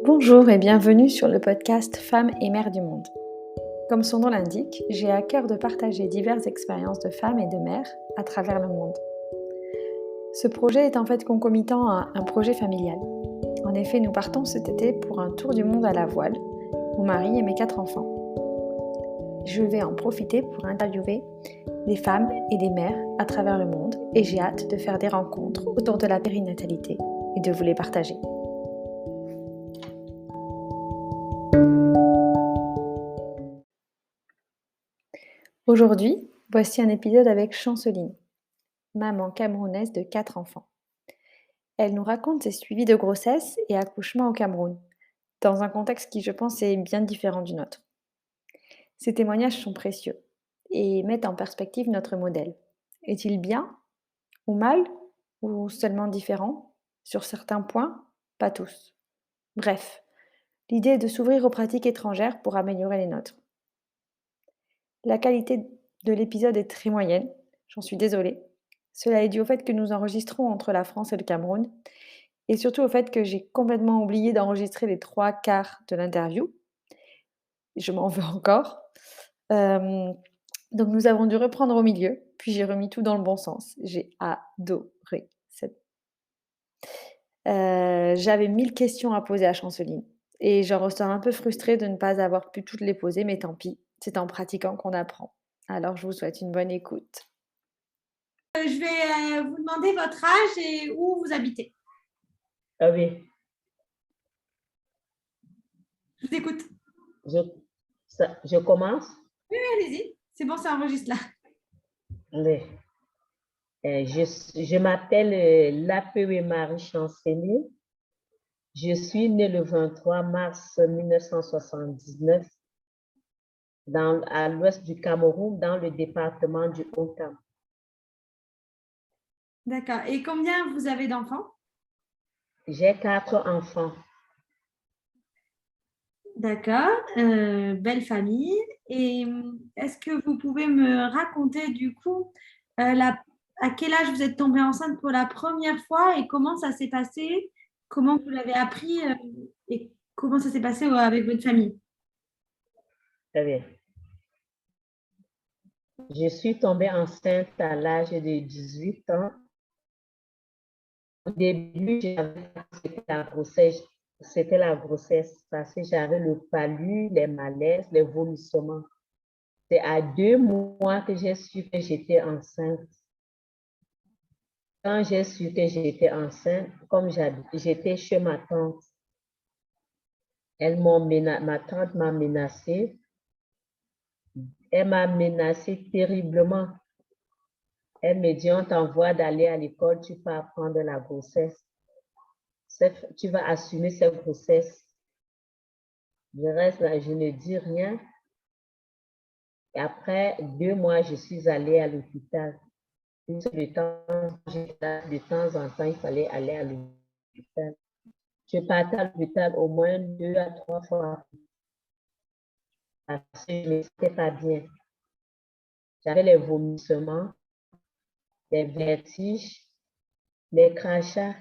Bonjour et bienvenue sur le podcast Femmes et Mères du Monde. Comme son nom l'indique, j'ai à cœur de partager diverses expériences de femmes et de mères à travers le monde. Ce projet est en fait concomitant à un projet familial. En effet, nous partons cet été pour un tour du monde à la voile, mon mari et mes 4 enfants. Je vais en profiter pour interviewer des femmes et des mères à travers le monde et j'ai hâte de faire des rencontres autour de la périnatalité et de vous les partager. Aujourd'hui, voici un épisode avec Chanceline, maman camerounaise de 4 enfants. Elle nous raconte ses suivis de grossesse et accouchement au Cameroun, dans un contexte qui, je pense, est bien différent du nôtre. Ces témoignages sont précieux et mettent en perspective notre modèle. Est-il bien ou mal ou seulement différent? Sur certains points, pas tous. Bref, l'idée est de s'ouvrir aux pratiques étrangères pour améliorer les nôtres. La qualité de l'épisode est très moyenne, j'en suis désolée. Cela est dû au fait que nous enregistrons entre la France et le Cameroun, et surtout au fait que j'ai complètement oublié d'enregistrer les 3/4 de l'interview. Je m'en veux encore. Donc nous avons dû reprendre au milieu, puis j'ai remis tout dans le bon sens. J'ai adoré cette j'avais 1000 questions à poser à Chanceline et j'en ressors un peu frustrée de ne pas avoir pu toutes les poser, mais tant pis, c'est en pratiquant qu'on apprend. Alors je vous souhaite une bonne écoute. Je vais vous demander votre âge et où vous habitez. Ah oui, Je vous écoute. je commence. Oui, allez-y. C'est bon, ça enregistre là. Oui. Je m'appelle Lapéwe Marie Chanceline. Je suis née le 23 mars 1979 à l'ouest du Cameroun, dans le département du Haut-Kam. D'accord. Et combien vous avez d'enfants? J'ai 4 enfants. D'accord. Belle famille. Et est-ce que vous pouvez me raconter du coup à quel âge vous êtes tombée enceinte pour la première fois et comment ça s'est passé? Comment vous l'avez appris et comment ça s'est passé avec votre famille? Très bien. Je suis tombée enceinte à l'âge de 18 ans. Au début, c'était la grossesse parce que j'avais le palud, les malaises, les vomissements. C'est à 2 mois que j'ai su que j'étais enceinte. Quand j'ai su que j'étais enceinte, comme j'étais chez ma tante, ma tante m'a menacée. Elle m'a menacée terriblement. Elle me dit, on t'envoie d'aller à l'école, tu peux apprendre la grossesse. Tu vas assumer cette grossesse. Je reste là, je ne dis rien. Et après 2 mois, je suis allée à l'hôpital. De temps en temps, il fallait aller à l'hôpital. Je partais à l'hôpital au moins 2 à 3 fois parce que je ne me sentais pas bien. J'avais les vomissements, les vertiges, les crachats.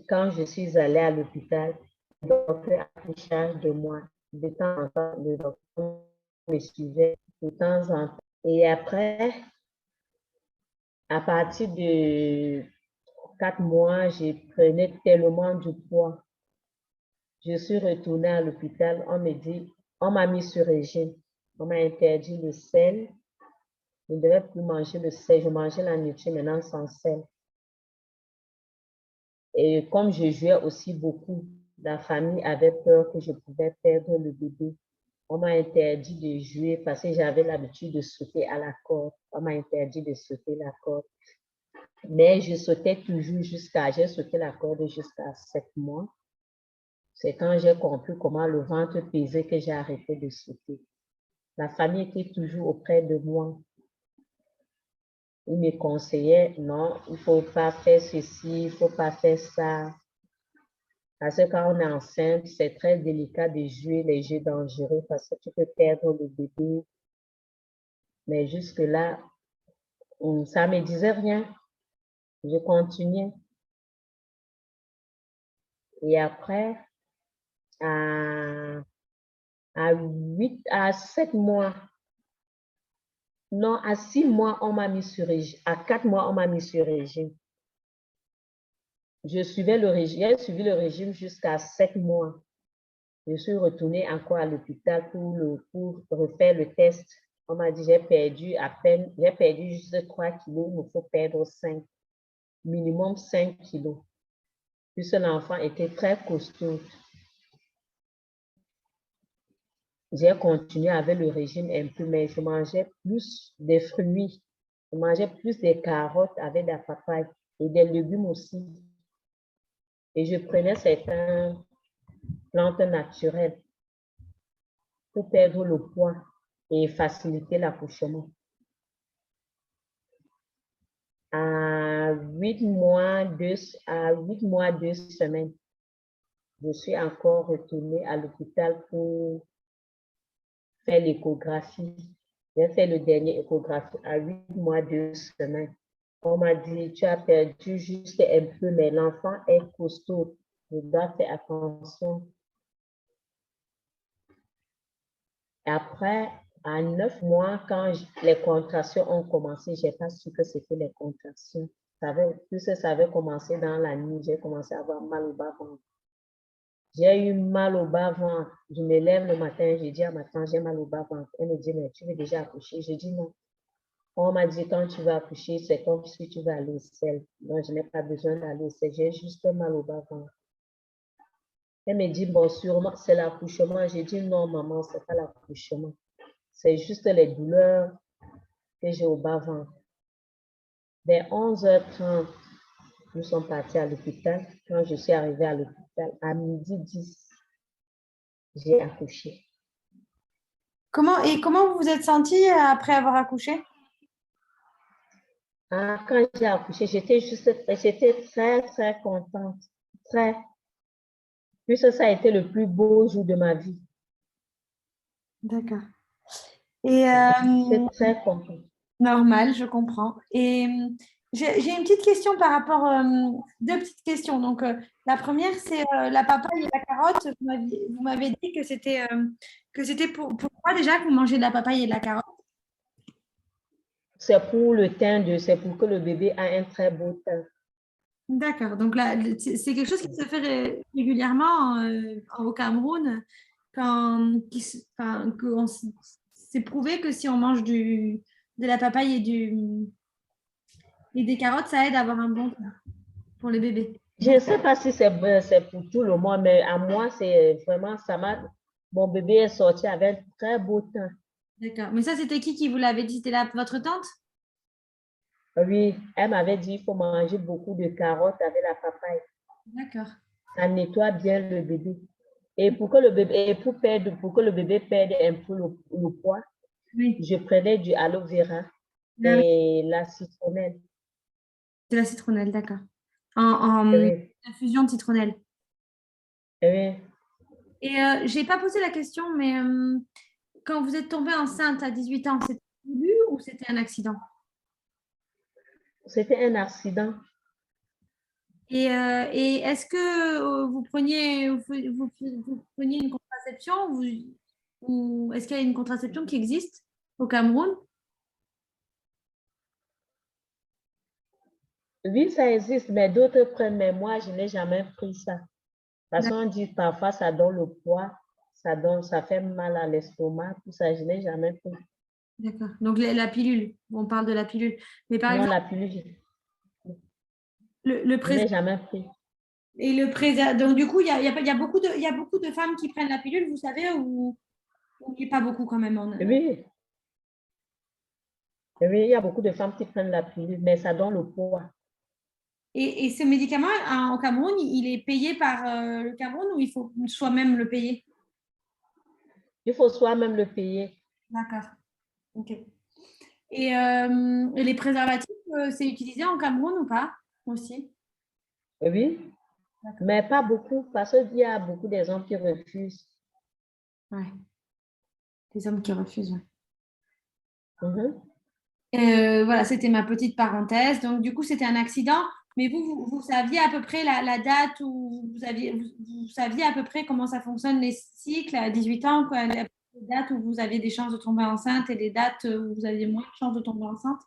Quand je suis allée à l'hôpital, le docteur a pris charge de moi. De temps en temps, le docteur me suivait de temps en temps. Et après, à partir de 4 mois, je prenais tellement du poids. Je suis retournée à l'hôpital, on m'a mis sur régime. On m'a interdit le sel. Je ne devais plus manger le sel. Je mangeais la nourriture maintenant sans sel. Et comme je jouais aussi beaucoup, la famille avait peur que je pouvais perdre le bébé. On m'a interdit de jouer parce que j'avais l'habitude de sauter à la corde. On m'a interdit de sauter la corde. Mais je sautais toujours j'ai sauté la corde jusqu'à 7 mois. C'est quand j'ai compris comment le ventre pesait que j'ai arrêté de sauter. La famille était toujours auprès de moi. Ils me conseillaient, non, il ne faut pas faire ceci, il ne faut pas faire ça. Parce que quand on est enceinte, c'est très délicat de jouer les jeux dangereux parce que tu peux perdre le bébé. Mais jusque-là, ça ne me disait rien. Je continuais. Et après, à, à 7 mois, non, à 6 mois, on m'a mis sur régime. À 4 mois, on m'a mis sur régime. J'ai suivi le régime jusqu'à 7 mois. Je suis retournée encore à l'hôpital pour refaire le test. On m'a dit, j'ai perdu juste 3 kilos, il me faut perdre 5, minimum 5 kilos. Puisque l'enfant était très costaud. J'ai continué avec le régime un peu, mais je mangeais plus des fruits. Je mangeais plus des carottes avec de la papaye et des légumes aussi. Et je prenais certaines plantes naturelles pour perdre le poids et faciliter l'accouchement. À 8 mois, 2 semaines, je suis encore retournée à l'hôpital pour faire l'échographie. J'ai fait le dernier échographie à 8 mois, 2 semaines. On m'a dit, tu as perdu juste un peu, mais l'enfant est costaud. Je dois faire attention. Et après, à 9 mois, quand les contractions ont commencé, je n'ai pas su que c'était les contractions. Puisque ça avait commencé dans la nuit, j'ai commencé à avoir mal au bas-ventre. J'ai eu mal au bas-ventre. Je me lève le matin, je dis à ma tante, j'ai mal au bas-ventre. Elle me dit, mais tu veux déjà accoucher? Je dis non. On m'a dit, quand tu vas accoucher, c'est comme si tu vas aller au ciel. Donc, je n'ai pas besoin d'aller au ciel, j'ai juste mal au bas-ventre. Elle me dit, bon, sûrement, c'est l'accouchement. J'ai dit, non, maman, ce n'est pas l'accouchement. C'est juste les douleurs que j'ai au bas-ventre. Vers 11h30, nous sommes partis à l'hôpital. Quand je suis arrivée à l'hôpital, à 12h10, j'ai accouché. Comment vous vous êtes sentie après avoir accouché? Quand j'ai accouché, j'étais très, très contente. Très. Puisque ça a été le plus beau jour de ma vie. D'accord. Et J'étais très contente. normal, je comprends. Et j'ai une petite question par rapport, deux petites questions. Donc, la première, c'est la papaye et la carotte. Vous m'avez dit que c'était pourquoi déjà que vous mangez de la papaye et de la carotte? C'est pour que le bébé ait un très beau teint. D'accord. Donc là, c'est quelque chose qui se fait régulièrement au Cameroun. C'est prouvé que si on mange de la papaye et des carottes, ça aide à avoir un bon teint pour les bébés. Je ne sais pas si c'est pour tout le monde, mais à moi, c'est vraiment, mon bébé est sorti avec un très beau teint. D'accord. Mais ça, c'était qui vous l'avait dit? C'était votre tante? Oui, elle m'avait dit qu'il faut manger beaucoup de carottes avec la papaye. D'accord. Ça nettoie bien le bébé. Et pour que le bébé perde un peu le poids, Oui. je prenais du aloe vera Ah oui, et la citronnelle. de la citronnelle, d'accord. En Oui, infusion de citronnelle. oui. Et je n'ai pas posé la question, mais quand vous êtes tombée enceinte à 18 ans, c'était voulu ou c'était un accident? C'était un accident. Et est-ce que vous preniez une contraception ou est-ce qu'il y a une contraception qui existe au Cameroun? Oui, ça existe, mais d'autres prennent, mais moi, je n'ai jamais pris ça. Parce D'ac- qu'on dit parfois, ça donne le poids, ça fait mal à l'estomac, tout ça, je n'ai jamais pris. D'accord. Donc la pilule, on parle de la pilule. Mais par Non, exemple, la pilule, le je n'ai préservatif. jamais pris. Et le préservatif. Donc, du coup, il y a beaucoup de femmes qui prennent la pilule, vous savez, ou il n'y a pas beaucoup quand même. Oui, oui, il y a beaucoup de femmes qui prennent la pilule, mais ça donne le poids. Et ce médicament, au Cameroun, il est payé par le Cameroun ou il faut soi-même le payer? Il faut soi-même le payer. D'accord. Ok. Et les préservatifs, c'est utilisé en Cameroun ou pas aussi? Oui, D'accord. mais pas beaucoup, parce qu'il y a beaucoup de gens qui refusent. Ouais. Les hommes qui refusent, ouais. Mhm. Voilà, c'était ma petite parenthèse. Donc, du coup, c'était un accident. Mais vous saviez à peu près la date où vous saviez à peu près comment ça fonctionne les cycles à 18 ans, quoi, les dates où vous aviez des chances de tomber enceinte et les dates où vous aviez moins de chances de tomber enceinte?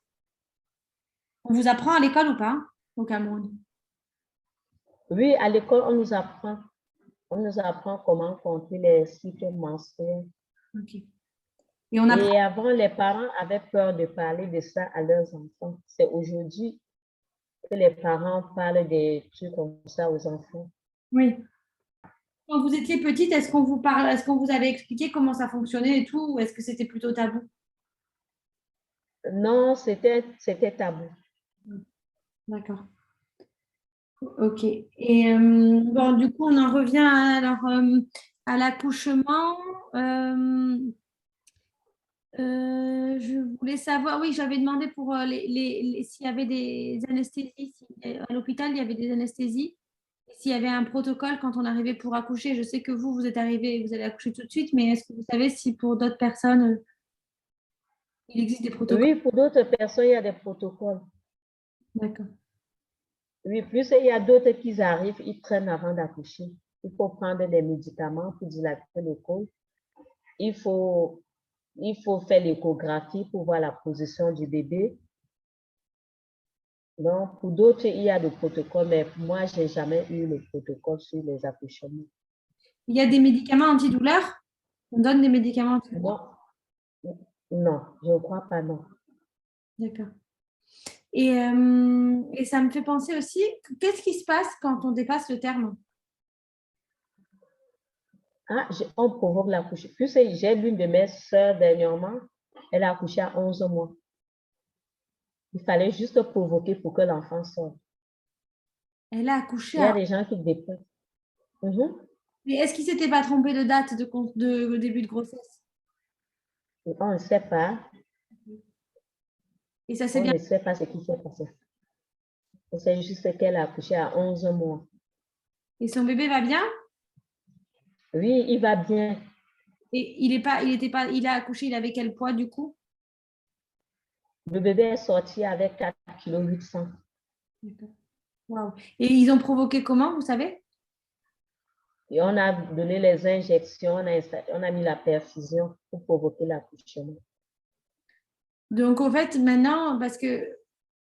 On vous apprend à l'école ou pas au Cameroun? Oui, à l'école, on nous apprend comment compter les cycles menstruels. Ok. Et on apprend. Et avant, les parents avaient peur de parler de ça à leurs enfants. C'est aujourd'hui que les parents parlent des trucs comme ça aux enfants. Oui. Quand vous étiez petite, est-ce qu'on vous avait expliqué comment ça fonctionnait et tout, ou est-ce que c'était plutôt tabou? Non, c'était tabou. D'accord. Ok. Et bon, du coup, on en revient à l'accouchement. Euh, je voulais savoir, oui, j'avais demandé pour s'il y avait des anesthésies, à l'hôpital, il y avait des anesthésies, et s'il y avait un protocole quand on arrivait pour accoucher. Je sais que vous êtes arrivé, vous allez accoucher tout de suite, mais est-ce que vous savez si pour d'autres personnes, il existe des protocoles? Oui, pour d'autres personnes, il y a des protocoles. D'accord. Oui, plus il y a d'autres qui arrivent, ils traînent avant d'accoucher. Il faut prendre des médicaments pour dilater le col. Il faut, il faut faire l'échographie pour voir la position du bébé. Donc, pour d'autres, il y a des protocoles, mais pour moi, je n'ai jamais eu le protocole sur les accouchements. Il y a des médicaments antidouleurs? On donne des médicaments Non, antidouleurs? non, je ne crois pas, non. D'accord. Et ça me fait penser aussi, qu'est-ce qui se passe quand on dépasse le terme? Ah, on provoque l'accouchement. Plus j'ai l'une de mes sœurs dernièrement, elle a accouché à 11 mois. Il fallait juste provoquer pour que l'enfant sorte. Elle a accouché Il y a à... des gens qui dépassent. Mhm. Mais est-ce qu'il s'était pas trompé de date de début de grossesse? On ne sait pas. Et ça s'est On bien... ne sait pas ce qui s'est passé. On sait juste qu'elle a accouché à 11 mois. Et son bébé va bien? Oui, il va bien. Et il a accouché, il avait quel poids du coup? Le bébé est sorti avec 4,8 kg. D'accord. Waouh. Et ils ont provoqué comment, vous savez? Et on a donné les injections, on a mis la perfusion pour provoquer l'accouchement. Donc en fait, maintenant, parce que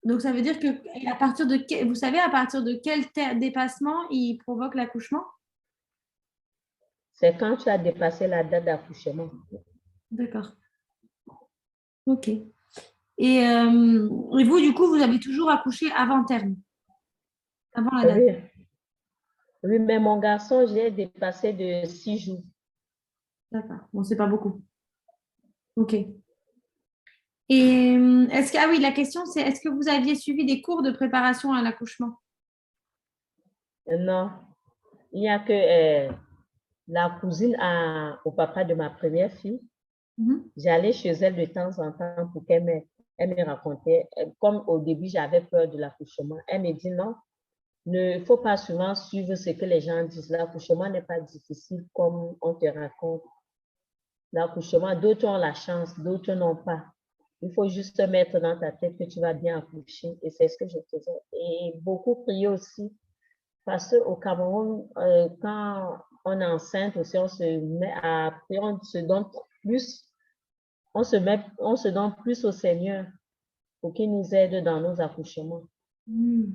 donc ça veut dire que à partir de vous savez à partir de quel dépassement il provoque l'accouchement? C'est quand tu as dépassé la date d'accouchement. D'accord. Ok. Et vous, du coup, vous avez toujours accouché avant terme, avant la date. Oui, oui, mais mon garçon, j'ai dépassé de 6 jours. D'accord. Bon, c'est pas beaucoup. Ok. Et ah oui, la question c'est est-ce que vous aviez suivi des cours de préparation à l'accouchement? Non, il n'y a que la cousine au papa de ma première fille. Mhm. J'allais chez elle de temps en temps pour elle me racontait. Comme au début, j'avais peur de l'accouchement. Elle me dit non, il ne faut pas souvent suivre ce que les gens disent. L'accouchement n'est pas difficile comme on te raconte. L'accouchement, d'autres ont la chance, d'autres n'ont pas. Il faut juste te mettre dans ta tête que tu vas bien accoucher. Et c'est ce que je faisais. Et beaucoup prier aussi. Parce qu'au Cameroun, quand on est enceinte aussi, on se met à prier, on se donne plus, on se donne plus au Seigneur pour qu'il nous aide dans nos accouchements. Hmm.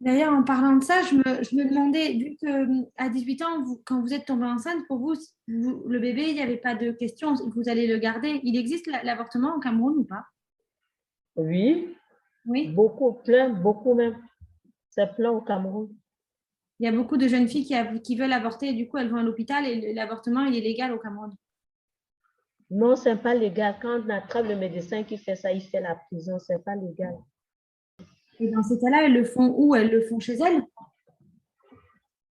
D'ailleurs, en parlant de ça, je me demandais, vu que à 18 ans, quand vous êtes tombée enceinte, pour vous, le bébé, il n'y avait pas de question, vous allez le garder. Il existe l'avortement au Cameroun ou pas? Oui, Oui. beaucoup, plein, beaucoup même. C'est plein au Cameroun. Il y a beaucoup de jeunes filles qui veulent avorter et du coup, elles vont à l'hôpital et l'avortement, il est légal au Cameroun. Non, c'est pas légal. Quand on attrape le médecin qui fait ça, il fait la prison. C'est pas légal. Et dans ces cas-là, elles le font où? Elles le font chez elles?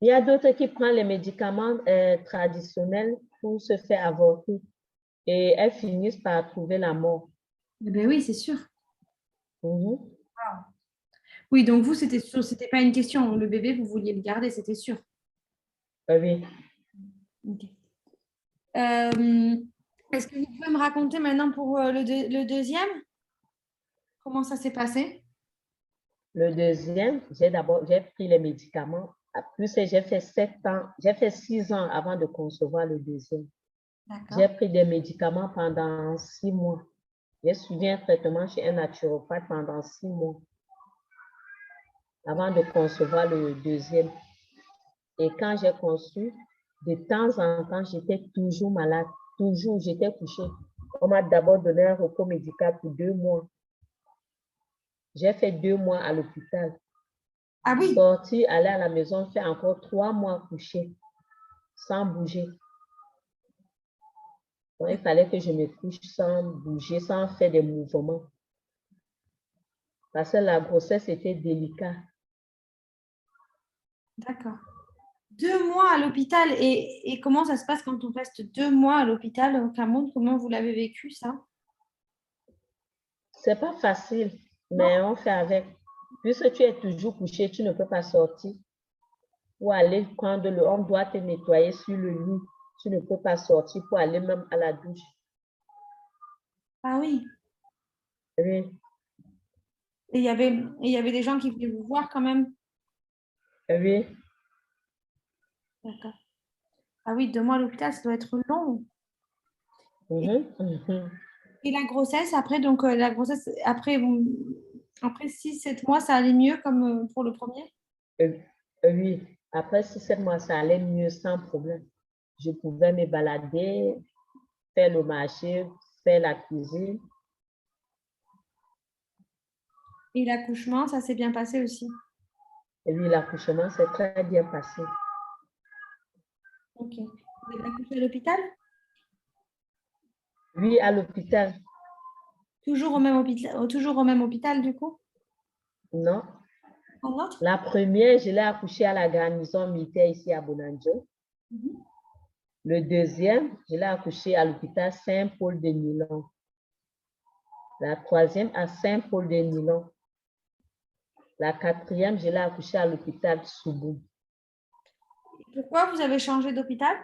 Il y a d'autres qui prennent les médicaments traditionnels pour se faire avorter et elles finissent par trouver la mort. Eh ben oui, c'est sûr. Mhm. Oui, donc vous, c'était sûr, c'était pas une question. Le bébé, vous vouliez le garder, c'était sûr. Oui. Ok. Euh, Est-ce que vous pouvez me raconter maintenant pour le deuxième? Comment ça s'est passé? Le deuxième, j'ai pris les médicaments. Plus j'ai fait 7 ans, j'ai fait 6 ans avant de concevoir le deuxième. J'ai D'accord. pris des médicaments pendant 6 mois. J'ai suivi un traitement chez un naturopathe pendant 6 mois avant de concevoir le deuxième. Et quand j'ai conçu, de temps en temps, j'étais toujours malade. Toujours, j'étais couchée. On m'a d'abord donné un repos médical pour 2 mois. J'ai fait 2 mois à l'hôpital. Ah oui, Sorti, aller à la maison, faire encore 3 mois couché, sans bouger. Donc, il fallait que je me couche sans bouger, sans faire des mouvements. Parce que la grossesse était délicate. d'accord. 2 mois à l'hôpital. Et comment ça se passe quand on reste 2 mois à l'hôpital au Cameroun? Comment vous l'avez vécu, ça? C'est pas facile, mais on fait avec. Puisque tu es toujours couché, tu ne peux pas sortir. Pour aller prendre on doit te nettoyer sur le lit. Tu ne peux pas sortir pour aller même à la douche. Ah oui. Oui, Et il y avait des gens qui venaient vous voir quand même. oui. D'accord. Ah oui, 2 mois à l'hôpital, ça doit être long. Et, Mhm. et la grossesse, après, donc la grossesse, après 6, 7 mois, ça allait mieux comme pour le premier? Euh, oui, après 6, 7 mois, ça allait mieux sans problème. Je pouvais me balader, faire le marché, faire la cuisine. Et l'accouchement, ça s'est bien passé aussi. Et oui, l'accouchement s'est très bien passé. Ok. Vous avez accouché à l'hôpital? Oui, à l'hôpital, Toujours au même hôpital, du coup? non. En autre? La première, je l'ai accouchée à la garnison militaire ici à Bonanjo. Mhm. Le deuxième, je l'ai accouché à l'hôpital Saint-Paul de Nilon. La troisième à Saint-Paul de Nilon. La quatrième, je l'ai accouché à l'hôpital Soubou. Pourquoi vous avez changé d'hôpital?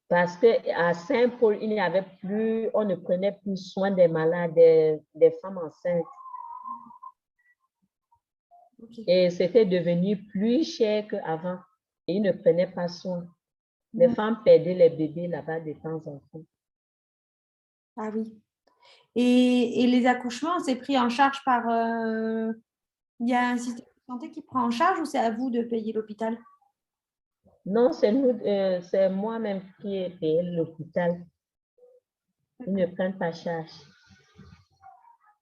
Parce qu'à Saint-Paul, il n'y avait plus, on ne prenait plus soin des malades, des femmes enceintes. Ok. Et c'était devenu plus cher qu'avant. Et ils ne prenaient pas soin. Les Mm. femmes perdaient les bébés là-bas de temps en temps. Ah oui. Et les accouchements, c'est pris en charge par... il y a un système de santé qui prend en charge ou c'est à vous de payer l'hôpital? Non, c'est moi-même qui ai payé l'hôpital. Ils ne prennent pas charge.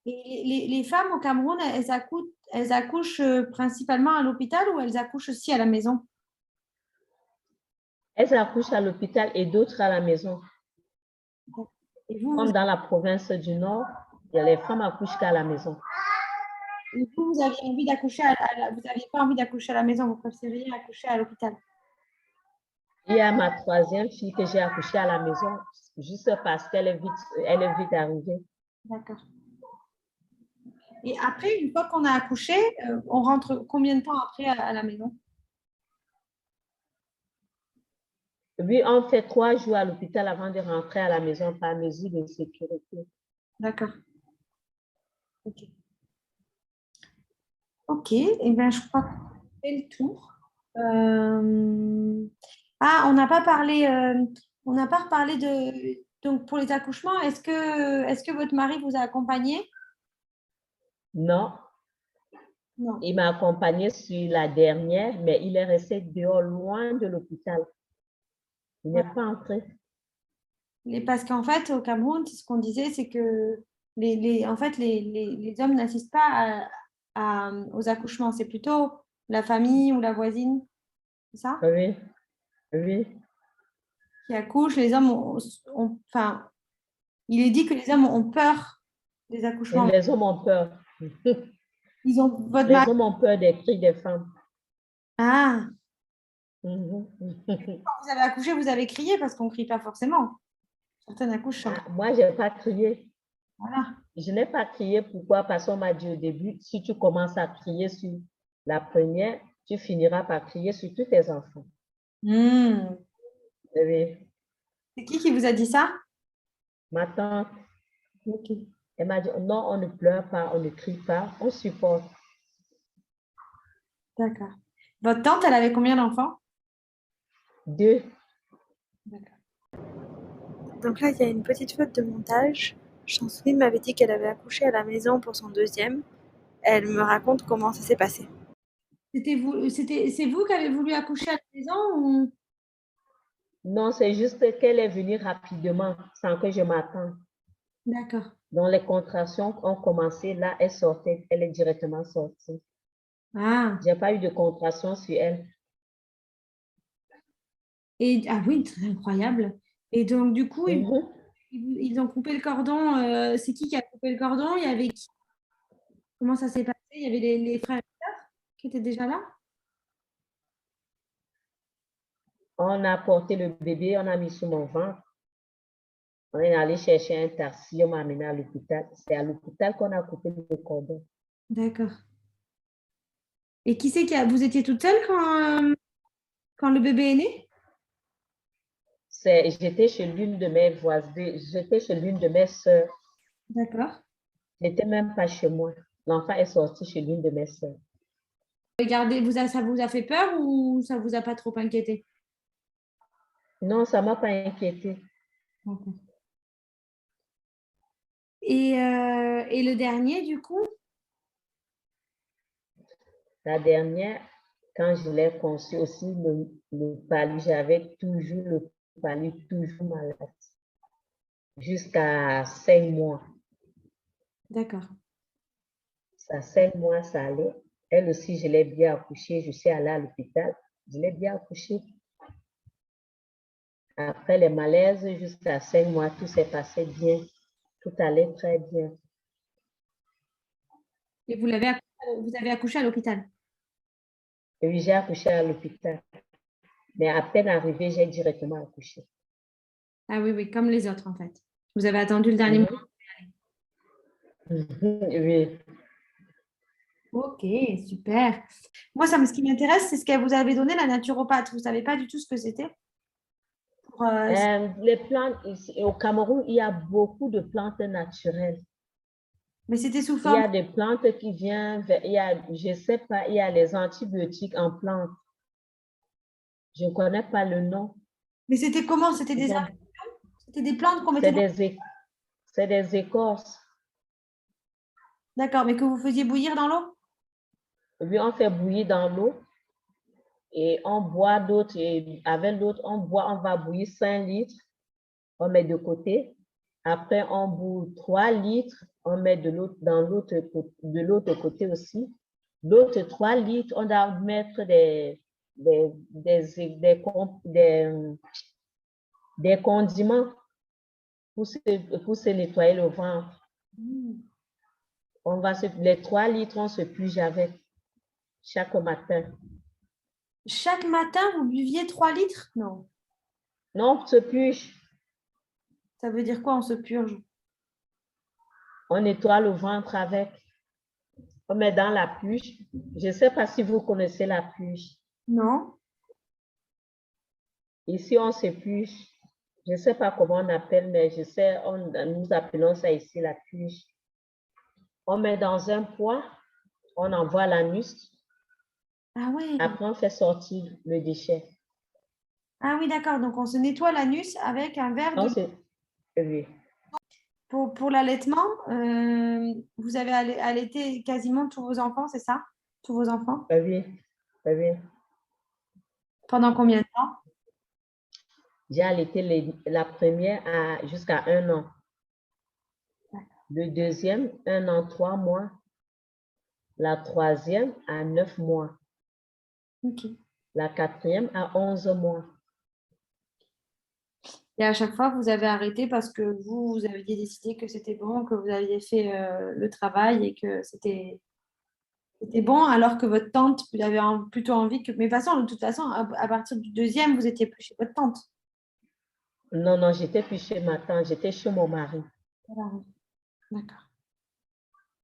Et les femmes au Cameroun, elles accouchent principalement à l'hôpital ou elles accouchent aussi à la maison? Elles accouchent à l'hôpital et d'autres à la maison. Et vous, Comme dans la province du Nord, il y a les femmes accouchent qu'à la maison. vous aviez envie d'accoucher vous n'aviez pas envie d'accoucher à la maison, vous préfériez accoucher à l'hôpital. Il y a ma troisième fille que j'ai accouchée à la maison, juste parce elle est vite arrivée. D'accord. Et après, une fois qu'on a accouché, on rentre combien de temps après à la maison? Oui, on fait 3 jours à l'hôpital avant de rentrer à la maison par mesure de sécurité. D'accord. Ok. Ok. Et bien, je crois qu'on a fait le tour. Ah, on n'a pas reparlé de. Donc, pour les accouchements, est-ce que votre mari vous a accompagné? Non, Non. il m'a accompagnée sur la dernière, mais il est resté dehors, loin de l'hôpital. Il n'est Voilà. pas entré. Parce qu'en fait, au Cameroun, ce qu'on disait, c'est que en fait, les hommes n'assistent pas aux accouchements. C'est plutôt la famille ou la voisine, c'est ça, Oui, oui. qui accouche. Les hommes enfin, il est dit que les hommes ont peur des Et accouchements. les hommes ont peur. Votre Les mari. hommes ont peur des cris des femmes. Ah, Mhm. quand vous avez accouché, vous avez crié parce qu'on ne crie pas forcément. Certaines accouchent sans Ah, crier. moi, je n'ai pas crié. Voilà. Je n'ai pas crié. Pourquoi? Parce qu'on m'a dit au début, si tu commences à crier sur la première, tu finiras par crier sur tous tes enfants. Hmm. Oui. C'est qui vous a dit ça? Ma tante, Ok. elle m'a dit, non, on ne pleure pas, on ne crie pas, on supporte. D'accord. Votre tante, elle avait combien d'enfants? 2. D'accord. Donc là, il y a une petite faute de montage. Chanceline m'avait dit qu'elle avait accouché à la maison pour son deuxième. Elle me raconte comment ça s'est passé. C'est vous qui avez voulu accoucher à la maison ou... Non, c'est juste qu'elle est venue rapidement, sans que je m'attende. D'accord. Donc, les contractions ont commencé. Là, elle sortait. Elle est directement sortie. Ah, Je n'ai pas eu de contractions sur elle. ah oui, très incroyable. Et donc, du coup, Mhm. ils ont coupé le cordon. C'est qui a coupé le cordon? Il y avait qui? Comment ça s'est passé? Il y avait les frères et sœurs qui étaient déjà là? On a porté le bébé, on a mis sur mon ventre. On est allé chercher un taxi, on m'a amené à l'hôpital. C'est à l'hôpital qu'on a coupé le cordon. D'accord. Et qui c'est Vous étiez toute seule quand le bébé est né? J'étais chez l'une de mes voisines, j'étais chez l'une de mes soeurs. D'accord. J'étais même pas chez moi. L'enfant est sorti chez l'une de mes soeurs. Regardez, ça vous a fait peur ou ça vous a pas trop inquiété? Non, ça ne m'a pas inquiété. D'accord. Et le dernier, du coup? La dernière, quand je l'ai conçu aussi, le palu, j'avais toujours le palu, toujours malade, jusqu'à 5 mois. D'accord. À 5 mois, ça allait. Elle aussi, je l'ai bien accouchée. Je suis allée à l'hôpital. Je l'ai bien accouchée. Après les malaises, jusqu'à 5 mois, tout s'est passé bien. Tout allait très bien. Et vous avez accouché à l'hôpital? Et oui, j'ai accouché à l'hôpital. Mais à peine arrivée, j'ai directement accouché. Ah oui, oui, comme les autres en fait. Vous avez attendu le dernier moment. Mhm. Oui. Ok, super. Moi, ce qui m'intéresse, c'est ce qu'elle vous avait donné, la naturopathe. Vous ne savez pas du tout ce que c'était pour, Les plantes, ici, au Cameroun, il y a beaucoup de plantes naturelles. mais c'était sous Il y forme. a des plantes qui viennent, je ne sais pas, il y a les antibiotiques en plantes. Je ne connais pas le nom. Mais c'était comment? C'était des plantes qu'on mettait C'est dans... des écorces. D'accord, mais que vous faisiez bouillir dans l'eau? Oui, on fait bouillir dans l'eau et on boit d'autres. Et avec l'autre, on va bouillir 5 litres. On met de côté. Après, on bout 3 litres. On met de l'autre côté aussi. L'autre 3 litres, on doit mettre des condiments pour se nettoyer le ventre. Hmm. Les 3 litres, on se purge avec chaque matin. Chaque matin, vous buviez 3 litres? Non. Non, on se purge. Ça veut dire quoi, on se purge? On nettoie le ventre avec. On met dans la purge. Je ne sais pas si vous connaissez la purge. Non. Ici, on se purge. Je ne sais pas comment on appelle, mais je sais, nous appelons ça ici la purge. On met dans un poids, on envoie l'anus. Ah ouais. Après, on fait sortir le déchet. Ah oui, d'accord. Donc, on se nettoie l'anus avec un verre de... Oui, Pour l'allaitement, vous avez allaité quasiment tous vos enfants, c'est ça? Tous vos enfants? oui, oui. Pendant combien de temps? J'ai allaité la première jusqu'à 1 an. Le deuxième, 1 an, 3 mois. La troisième, à 9 mois. Ok. La quatrième, à 11 mois. Et à chaque fois, vous avez arrêté parce que vous aviez décidé que c'était bon, que vous aviez fait le travail et que c'était bon, alors que votre tante, vous avez plutôt envie que... Mais de toute façon, à partir du deuxième, vous étiez plus chez votre tante. Non, non, j'étais plus chez ma tante, j'étais chez mon mari. Voilà. D'accord.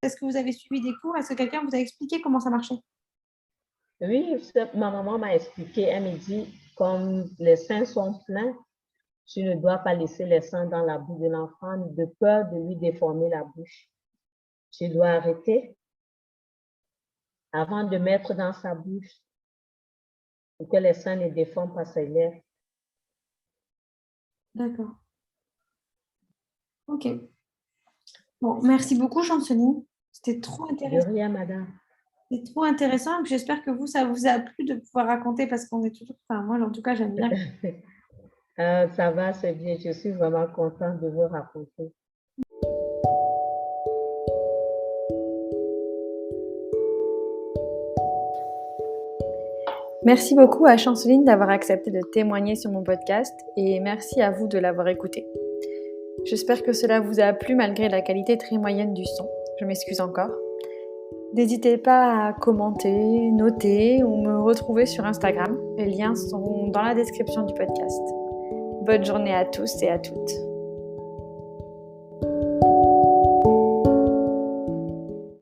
Est-ce que vous avez suivi des cours? Est-ce que quelqu'un vous a expliqué comment ça marchait? Oui, ma maman m'a expliqué, elle me dit, comme les seins sont pleins, tu ne dois pas laisser les seins dans la bouche de l'enfant de peur de lui déformer la bouche. Tu dois arrêter. avant de mettre dans sa bouche pour que les seins ne déforment pas ses lèvres. D'accord. Ok. Bon, merci beaucoup, Chanceline. C'était trop De intéressant. rien, madame. C'est trop intéressant. J'espère que ça vous a plu de pouvoir raconter parce qu'on est toujours. Enfin, moi, en tout cas, j'aime bien. Ça va, c'est bien. Je suis vraiment contente de vous raconter. Merci beaucoup à Chanceline d'avoir accepté de témoigner sur mon podcast et merci à vous de l'avoir écouté. J'espère que cela vous a plu malgré la qualité très moyenne du son. Je m'excuse encore. N'hésitez pas à commenter, noter ou me retrouver sur Instagram. Les liens sont dans la description du podcast. Bonne journée à tous et à toutes.